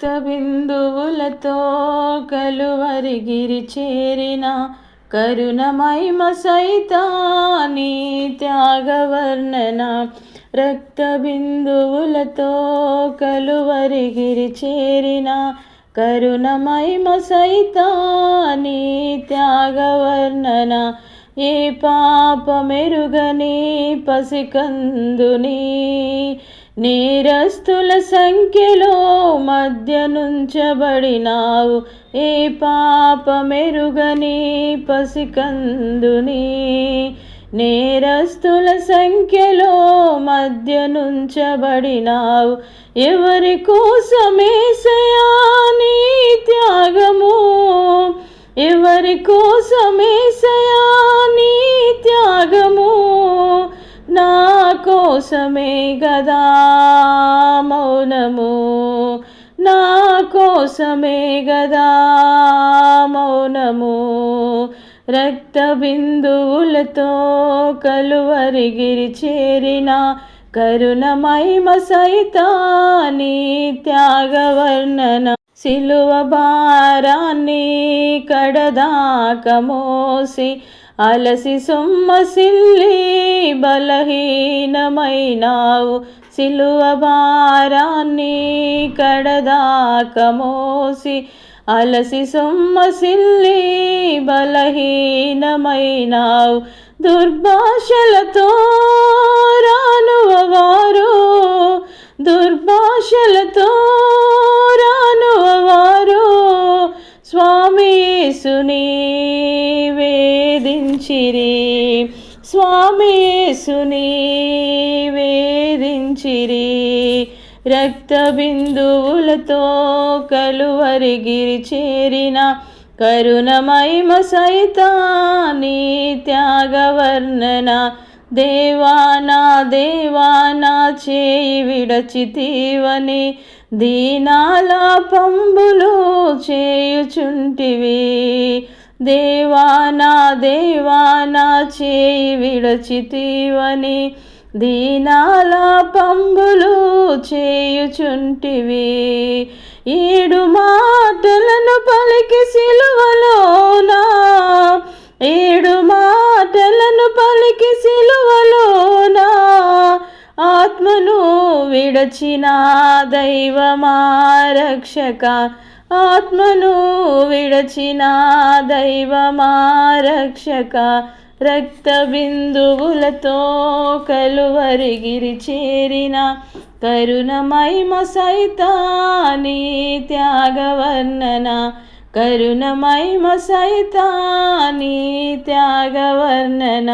రక్త బిందువులతో కలువరిగిరి చేరిన కరుణమహిమ సైతాని త్యాగవర్ణన. రక్త బిందువులతో కలువరిగిరి చేరిన కరుణమహిమ సైతాని త్యాగవర్ణన. ఏ పాపమెరుగని పసికందుని నేరస్తుల సంఖ్యలో మధ్య నుంచబడినావు. ఏ పాపమెరుగని పసికందుని నేరస్తుల సంఖ్యలో మధ్య నుంచబడినావు. ఎవరి కోసమేసయా నీ త్యాగము, ఎవరి కోసమేసయా నీ త్యాగము, నా కోసమే గదా మౌనము, నా కోసమే గదా మౌనము. రక్త బిందువులతో కలువరిగిరి చేరిన కరుణమహిమ సైతాని త్యాగవర్ణన. సిలువ భారాన్ని కడదాక మోసి అలసి సొమ్మసిల్లి బలహీనమైనావు. సిలువ భారాన్ని కడదాక మోసి అలసి సొమ్మసిల్లి బలహీనమైనావు. దుర్భాషలతో రానువవారు, దుర్భాషలతో రానువవారు స్వామి యేసుని వేధించిరి, స్వామి యేసుని వేధించిరి. రక్త బిందువులతో కలువరిగిరి చేరిన కరుణమహిమ సైతాని త్యాగవర్ణన. దేవానా దేవానా చేయి విడచితివని దీనాల పంబులు చేయుచుంటివి. దేవానా దేవానా చేయి విడచితివని దీనాల పంబులు చేయుచుంటివి. 7 మాటలను పలికి సిలువలోనా, 7 మాటలను పలికి సిలువలోనా ఆత్మను విడచిన దైవమా రక్షక, ఆత్మను విడచిన దైవమా రక్షక. రక్త బిందువులతో కలువరిగిరి చేరిన కరుణమహిమ సైతాని త్యాగవర్ణన. కరుణమహిమ సైతాని త్యాగవర్ణన.